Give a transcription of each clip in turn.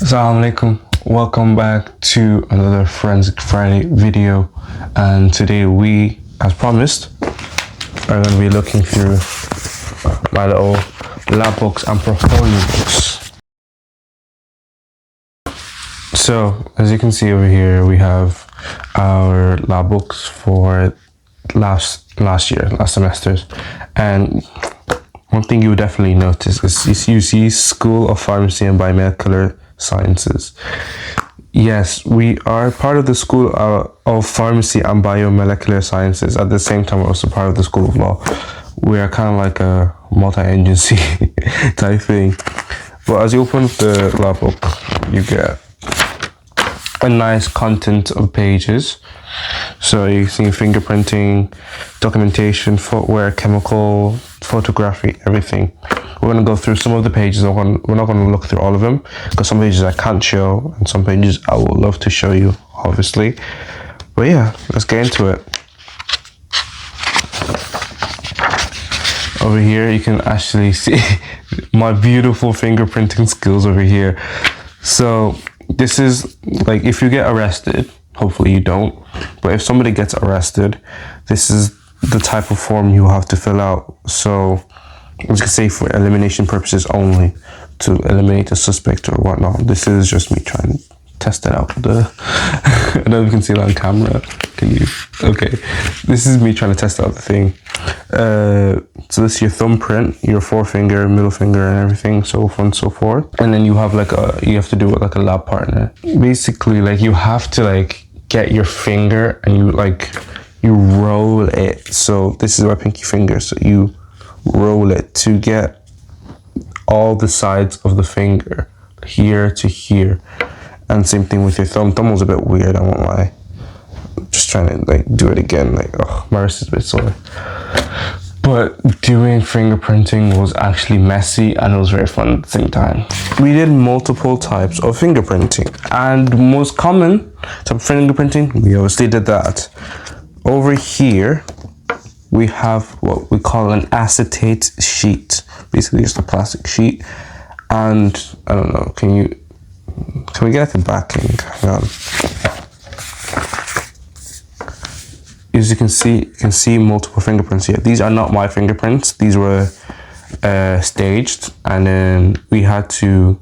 Assalamu alaikum. Welcome back to another Forensic Friday video, and today we, as promised, are going to be looking through my little lab books and portfolio books. So as you can see over here, we have our lab books for last semesters, and one thing you would definitely notice is you see School of Pharmacy and Biomedical Sciences. Yes, we are part of the School of Pharmacy and Biomolecular Sciences. At the same time, we're also part of the School of Law. We are kind of like a multi-agency type thing. But as you open the lab book, you get a nice content of pages. So you see fingerprinting, documentation, footwear, chemical, photography, everything. We're going to go through some of the pages. We're not going to look through all of them because some pages I can't show and some pages I would love to show you, obviously. But yeah, let's get into it. Over here, you can actually see my beautiful fingerprinting skills over here. So this is like if you get arrested, hopefully you don't, but if somebody gets arrested, this is the type of form you have to fill out. So as you can say, for elimination purposes only, to eliminate a suspect or whatnot. This is just me trying to test it out. I don't know if you can see it on camera. Can you? Okay. This is me trying to test out the thing. So this is your thumbprint, your forefinger, middle finger, and everything, so on and so forth. And then you have you have to do it like a lab partner. Basically, like you have to like get your finger and you roll it. So this is my pinky finger. So you roll it to get all the sides of the finger, here to here. And same thing with your thumb. Thumb was a bit weird, I won't lie. Just trying to like do it again, like my wrist is a bit sore. But doing fingerprinting was actually messy and it was very fun at the same time. We did multiple types of fingerprinting, and the most common type of fingerprinting, we obviously did that. Over here, we have what we call an acetate sheet, basically just a plastic sheet. And I don't know, can we get the backing? Hang on. As you can see multiple fingerprints here. These are not my fingerprints. These were staged, and then we had to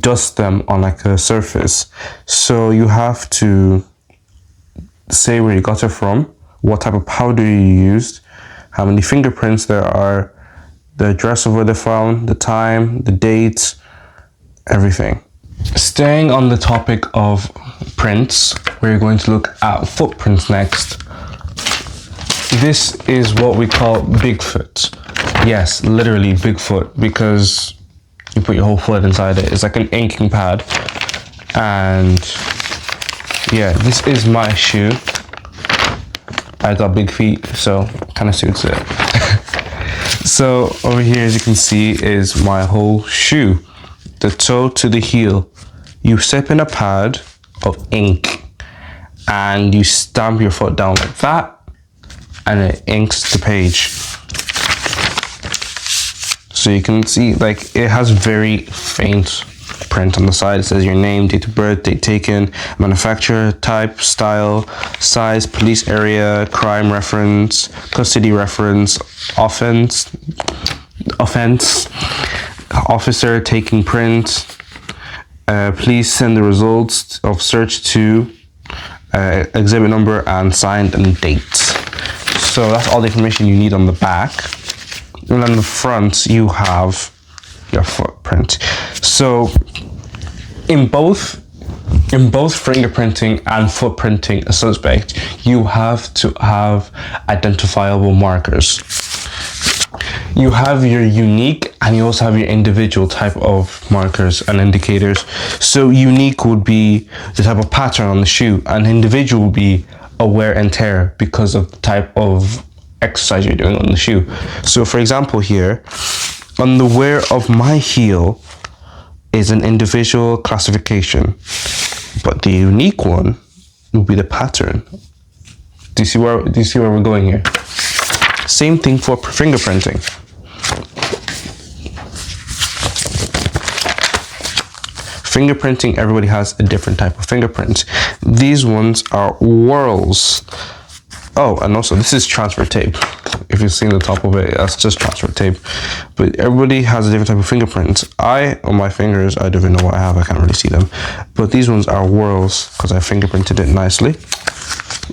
dust them on like a surface. So you have to say where you got it from, what type of powder you used, how many fingerprints there are, the address of where they found, the time, the date, everything. Staying on the topic of prints, we're going to look at footprints next. This is what we call Bigfoot. Yes, literally Bigfoot, because you put your whole foot inside it. It's like an inking pad. And yeah, this is my shoe. I got big feet, so kind of suits it. So over here, as you can see, is my whole shoe, the toe to the heel. You step in a pad of ink and you stamp your foot down like that, and it inks the page. So you can see, like, it has very faint print on the side. It says your name, date of birth, date taken, manufacturer, type, style, size, police area, crime reference, custody reference, offense, officer taking print, please send the results of search to exhibit number, and signed and date. So that's all the information you need on the back. And on the front, you have your footprint. So in both fingerprinting and footprinting a suspect, you have to have identifiable markers. You have your unique and you also have your individual type of markers and indicators. So unique would be the type of pattern on the shoe, and individual would be a wear and tear because of the type of exercise you're doing on the shoe. So for example here, on the wear of my heel is an individual classification, but the unique one would be the pattern. Do you see where we're going here? Same thing for fingerprinting. fingerprinting, everybody has a different type of fingerprint. These ones are whorls. Oh, and also this is transfer tape. If you've seen the top of it, that's just transfer tape. But everybody has a different type of fingerprint. On my fingers, I don't even know what I have. I can't really see them. But these ones are whorls because I fingerprinted it nicely.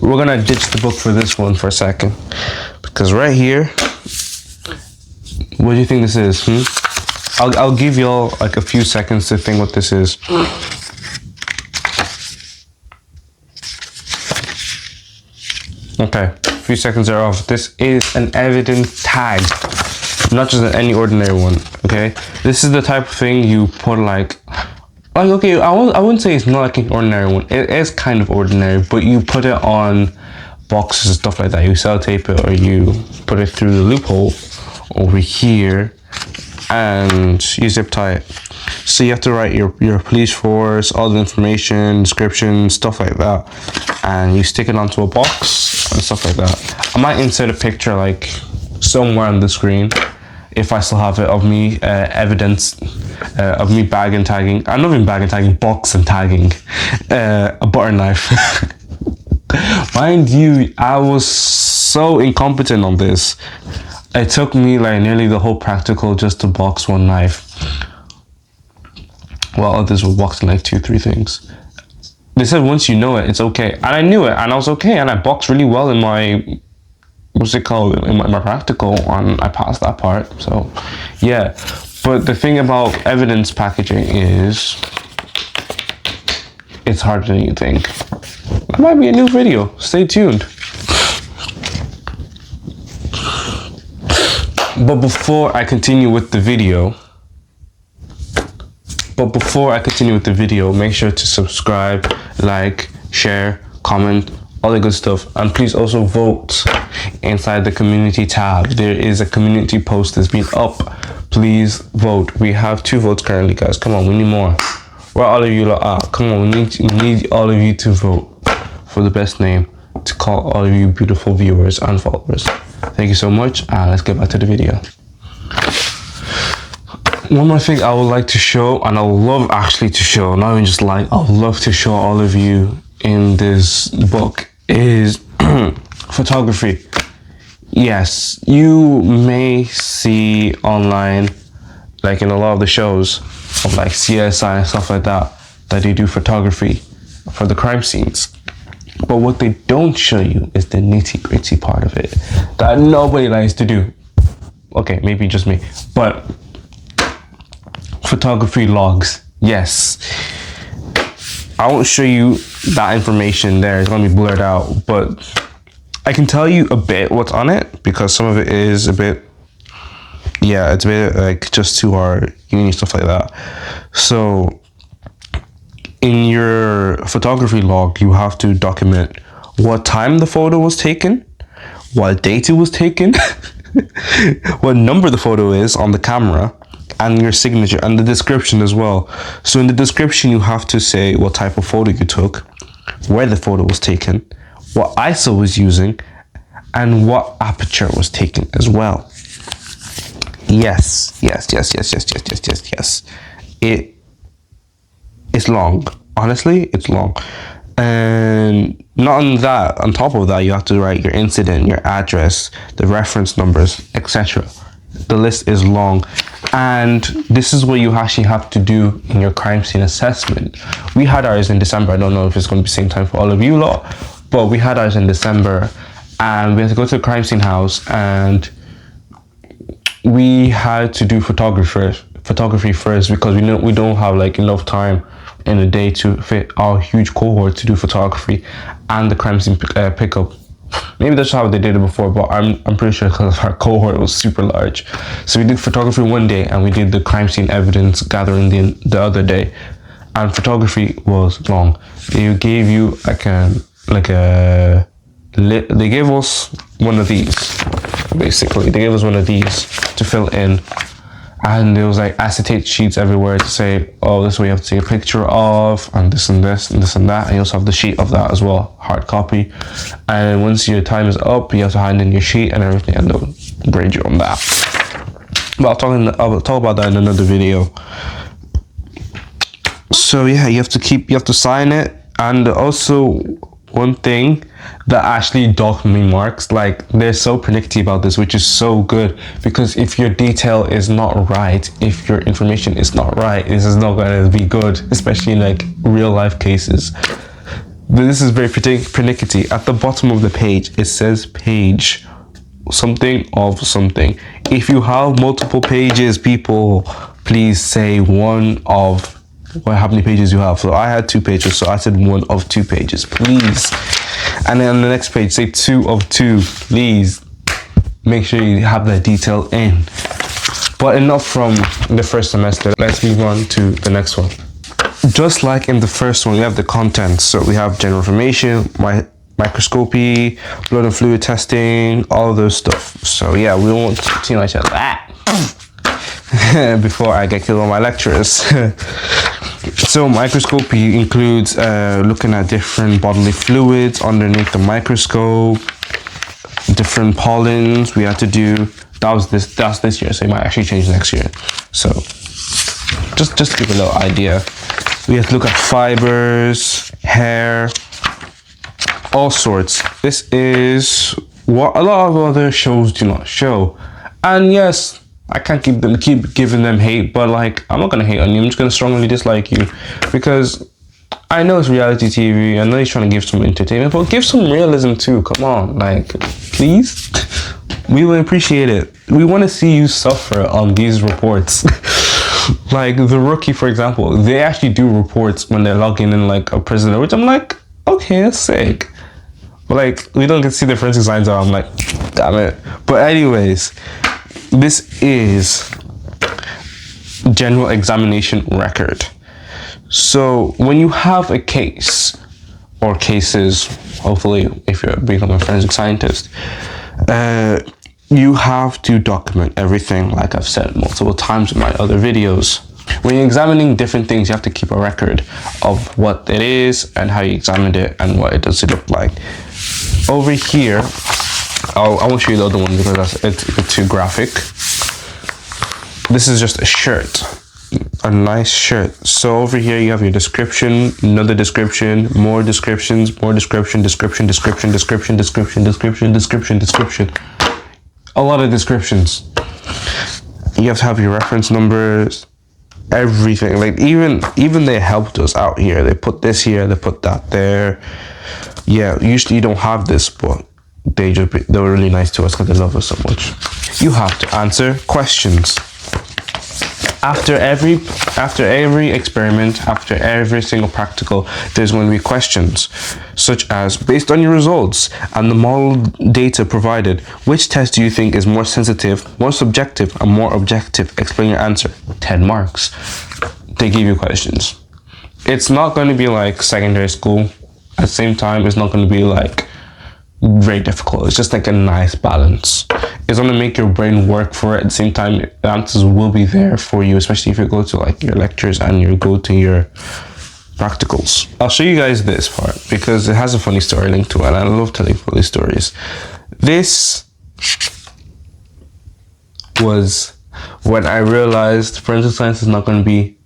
We're gonna ditch the book for this one for a second, because right here, what do you think this is? I'll give y'all like a few seconds to think what this is. Okay, a few seconds are off. This is an evidence tag, not just any ordinary one. Okay, this is the type of thing you put like okay, I wouldn't say it's not like an ordinary one. It is kind of ordinary, but you put it on boxes and stuff like that. You sellotape it, or you put it through the loophole over here, and you zip tie it. So you have to write your police force, all the information, description, stuff like that, and you stick it onto a box and stuff like that. I might insert a picture like somewhere on the screen, if I still have it, of me evidence of me bag and tagging. I'm not even bag and tagging, box and tagging a butter knife. Mind you, I was so incompetent on this. It took me like nearly the whole practical just to box one knife, while others were boxing like 2-3 things. They said once you know it, it's okay. And I knew it, and I was okay, and I boxed really well in my, what's it called, in my practical, and I passed that part. So yeah, but the thing about evidence packaging is it's harder than you think. That might be a new video, stay tuned. But before I continue with the video, make sure to subscribe, like, share, comment, all the good stuff. And please also vote inside the community tab. There is a community post that's been up. Please vote. We have 2 votes currently, guys. Come on, we need more. Where all of you are, come on, we need all of you to vote for the best name to call all of you beautiful viewers and followers. Thank you so much, and let's get back to the video. One more thing I would like to show, and I would love actually to show, not even just like, I would love to show all of you in this book, is photography. Yes, you may see online, like in a lot of the shows of like CSI and stuff like that, that they do photography for the crime scenes. But what they don't show you is the nitty-gritty part of it that nobody likes to do. Okay, maybe just me, but photography logs. Yes, I won't show you that information there. It's gonna be blurred out, but I can tell you a bit what's on it, because some of it is a bit, yeah, it's a bit like just to our uni, stuff like that. So in your photography log, you have to document what time the photo was taken, what date it was taken, what number the photo is on the camera, and your signature, and the description as well. So in the description, you have to say what type of photo you took, where the photo was taken, what ISO was using, and what aperture was taken as well. Yes. It's long. Honestly, it's long. And not on that, on top of that, you have to write your incident, your address, the reference numbers, etc. The list is long. And this is what you actually have to do in your crime scene assessment. We had ours in December. I don't know if it's going to be the same time for all of you lot, but we had ours in December, and we had to go to the crime scene house, and we had to do photography first, because we don't have like enough time in a day to fit our huge cohort to do photography and the crime scene pickup. Maybe that's how they did it before, but I'm pretty sure because our cohort was super large. So we did photography one day, and we did the crime scene evidence gathering the other day. And photography was long. They gave you they gave us one of these, basically. They gave us one of these to fill in. And there was like acetate sheets everywhere to say, oh, this is what you have to take a picture of, and this and this and this and that. And you also have the sheet of that as well, hard copy. And once your time is up, you have to hand in your sheet and everything, and they'll grade you on that. But I'll talk about that in another video. So So yeah, you have to sign it. And also one thing that actually docked me marks, like they're so pernickety about this, which is so good, because if your detail is not right, if your information is not right, this is not going to be good, especially in like real life cases. But this is very pernickety. At the bottom of the page, it says page something of something. If you have multiple pages, people, please say one of how many pages you have. So I had 2 pages, so I said one of 2 pages, please. And then on the next page, say 2 of 2, please. Make sure you have that detail in. But enough from the first semester. Let's move on to the next one. Just like in the first one, we have the contents. So we have general information, microscopy, blood and fluid testing, all of those stuff. So yeah, we won't too much of that before I get killed by my lecturers. So microscopy includes looking at different bodily fluids underneath the microscope, different pollens we had to do. That's this year, so it might actually change next year. So just to give a little idea, we have to look at fibers, hair, all sorts. This is what a lot of other shows do not show. And yes, I can't keep giving them hate, but like, I'm not gonna hate on you. I'm just gonna strongly dislike you, because I know it's reality TV. I know he's trying to give some entertainment, but give some realism too. Come on, like, please. We will appreciate it. We want to see you suffer on these reports. Like The Rookie, for example, they actually do reports when they're logging in like a prisoner, which I'm like, okay, that's sick. But like, we don't get to see the forensic science. I'm like, damn it. But anyways, this is general examination record. So when you have a case or cases, hopefully if you're becoming a forensic scientist, you have to document everything, like I've said multiple times in my other videos. When you're examining different things, you have to keep a record of what it is and how you examined it and what it does look like. Over here, I won't show you the other one because it's too graphic. This is just a shirt, a nice shirt. So over here you have your description, another description, more descriptions, more description, description, description, description, description, description, description, description. A lot of descriptions. You have to have your reference numbers, everything. Like even they helped us out here. They put this here, they put that there. Yeah, usually you don't have this, but they were really nice to us because they love us so much. You have to answer questions. After every experiment, after every single practical, there's going to be questions, such as, based on your results and the model data provided, which test do you think is more sensitive, more subjective, and more objective? Explain your answer. 10 marks. They give you questions. It's not going to be like secondary school. At the same time, it's not going to be like very difficult. It's just like a nice balance. It's going to make your brain work for it. At the same time, the answers will be there for you, especially if you go to like your lectures and you go to your practicals. I'll show you guys this part because it has a funny story linked to it, and I love telling funny stories. This was when I realized forensic science is not going to be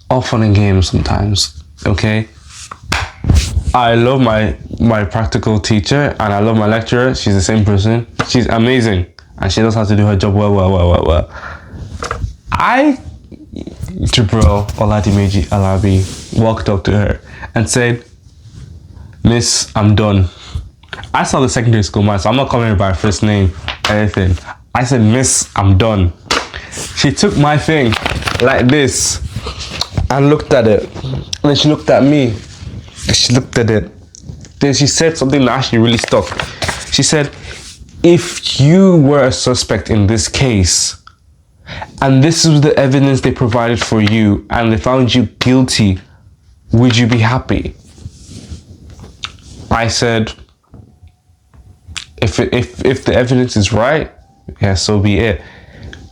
all fun and games sometimes, okay? I love my practical teacher and I love my lecturer. She's the same person. She's amazing and she knows how to do her job well. Jibril Oladimeji Alabi walked up to her and said, "Miss, I'm done." I saw the secondary school man, so I'm not calling her by her first name, anything. I said, "Miss, I'm done." She took my thing like this and looked at it. And then she looked at me. She looked at it. Then she said something that actually really stuck. She said, "If you were a suspect in this case, and this was the evidence they provided for you, and they found you guilty, would you be happy?" I said, if the evidence is right, yeah, so be it.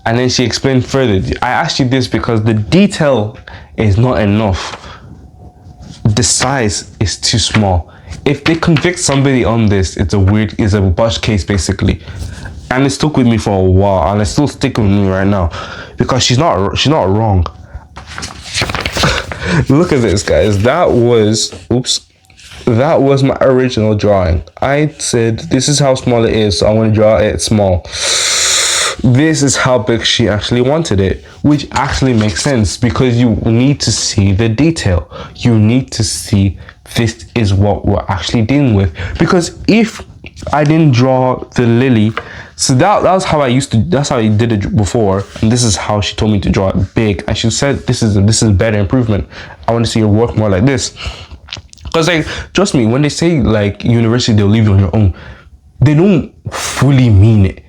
And then she explained further. I asked you this because the detail is not enough. The size is too small. If they convict somebody on this, it's a botched case basically. And it stuck with me for a while, and it's still sticking with me right now because she's not wrong. Look at this, guys. That was my original drawing. I said, this is how small it is, so I want to draw it small. This is how big she actually wanted it, which actually makes sense because you need to see the detail. You need to see this is what we're actually dealing with. Because if I didn't draw the lily, so that's how I did it before, and this is how she told me to draw it big, and she said this is better improvement. I want to see your work more like this. Because like, trust me, when they say like university they'll leave you on your own, they don't fully mean it.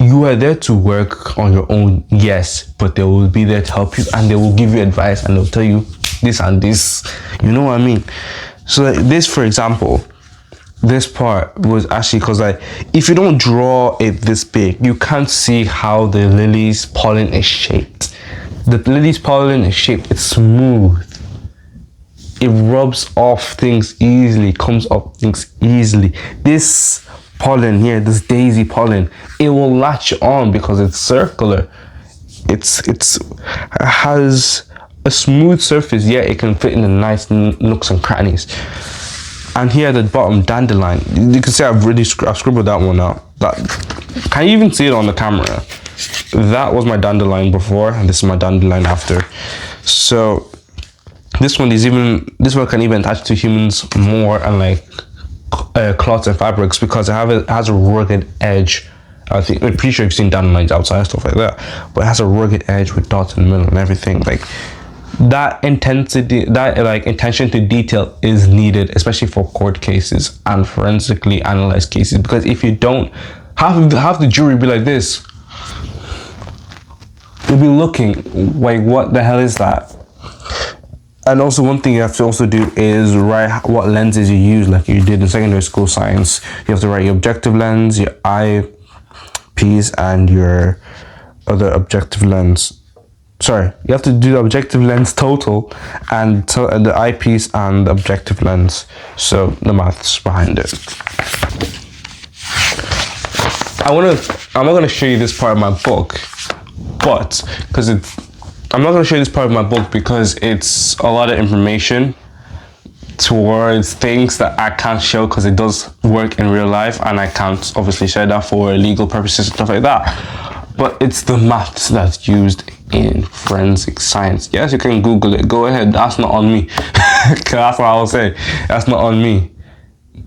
You are there to work on your own, yes, but they will be there to help you, and they will give you advice, and they'll tell you this and this. You know what I mean? So like this, for example, this part was actually because like if you don't draw it this big, you can't see how the lily's pollen is shaped. The lily's pollen is shaped. It's smooth. It rubs off things easily, comes up things easily. This pollen here, this daisy pollen, it will latch on because it's circular. It has a smooth surface, yet it can fit in the nice nooks and crannies. And here at the bottom, dandelion. You can see I've scribbled that one out. Can you even see it on the camera? That was my dandelion before, and this is my dandelion after. So this one can even attach to humans more, and like cloths and fabrics, because it has a rugged edge. I'm pretty sure you've seen dandelions outside, stuff like that, but it has a rugged edge with dots in the middle and everything. Like that intensity, that like attention to detail is needed, especially for court cases and forensically analyzed cases, because if you don't, have the jury be like this. You'll be looking like, what the hell is that? And also one thing you have to also do is write what lenses you use, like you did in secondary school science. You have to write your objective lens, your eyepiece, and your other objective lens. Sorry, you have to do the objective lens total and the eyepiece and the objective lens. So the maths behind it. I'm not gonna show you this part of my book, but I'm not going to show you this part of my book because it's a lot of information towards things that I can't show because it does work in real life, and I can't obviously share that for legal purposes and stuff like that. But it's the maths that's used in forensic science. Yes, you can Google it. Go ahead. That's not on me. That's what I will say. That's not on me.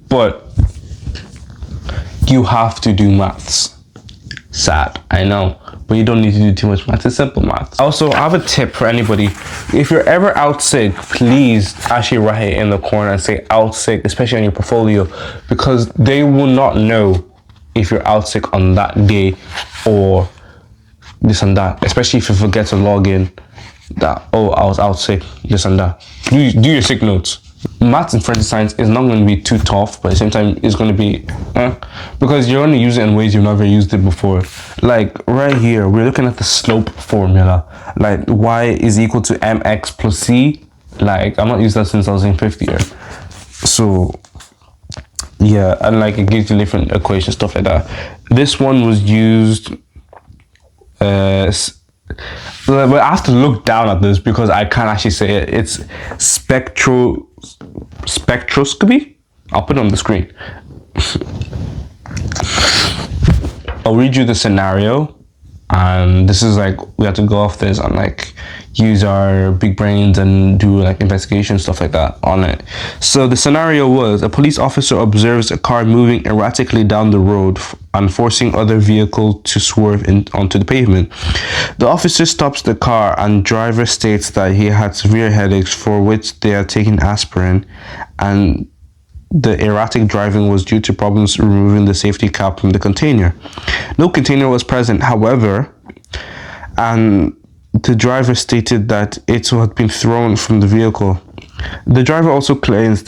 But you have to do maths. Sad, I know. But you don't need to do too much math. It's simple math. Also, I have a tip for anybody. If you're ever out sick, please actually write it in the corner and say out sick, especially on your portfolio, because they will not know if you're out sick on that day or this and that, especially if you forget to log in that, oh, I was out sick, this and that. Do your sick notes. Maths and forensic science is not going to be too tough, but at the same time it's going to be because you're going to use it in ways you've never used it before. Like right here, we're looking at the slope formula, like y is equal to mx plus c. Like I'm not used that since I was in 5th year. So yeah, and like it gives you different equations, stuff like that. This one was used but I have to look down at this because I can't actually say it. It's spectroscopy. I'll put it on the screen. I'll read you the scenario, and this is like we have to go off this and like use our big brains and do like investigation stuff like that on it. So the scenario was a police officer observes a car moving erratically down the road and forcing other vehicles to swerve onto the pavement. The officer stops the car and driver states that he had severe headaches for which they had taken aspirin, and the erratic driving was due to problems removing the safety cap from the container. No container was present, however, and the driver stated that it had been thrown from the vehicle. The driver also claims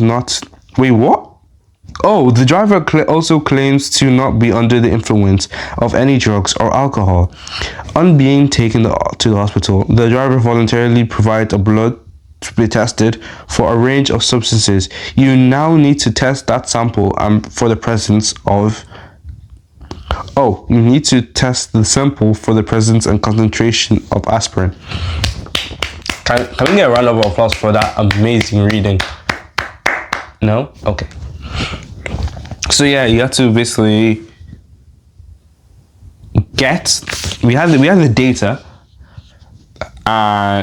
not. Wait, what? Oh, the driver also claims to not be under the influence of any drugs or alcohol. On being taken to the hospital, the driver voluntarily provides a blood to be tested for a range of substances. You now need to test that sample for the presence of Oh, you need to test the sample for the presence and concentration of aspirin. Can we get a round of applause for that amazing reading? No? Okay. So yeah, you have to basically we have the data.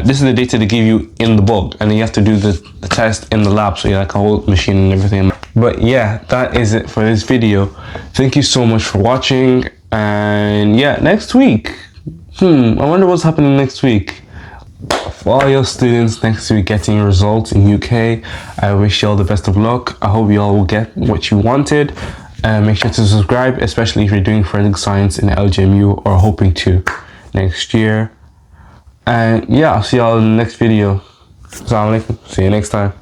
This is the data they give you in the book, and then you have to do the test in the lab, so you like a whole machine and everything. But yeah, that is it for this video. Thank you so much for watching, and yeah, next week, I wonder what's happening next week. For all your students next week getting results in UK, I wish you all the best of luck. I hope you all will get what you wanted. Make sure to subscribe, especially if you're doing forensic science in LGMU or hoping to next year. And yeah, I'll see y'all in the next video. Assalamu alaikum. See you next time.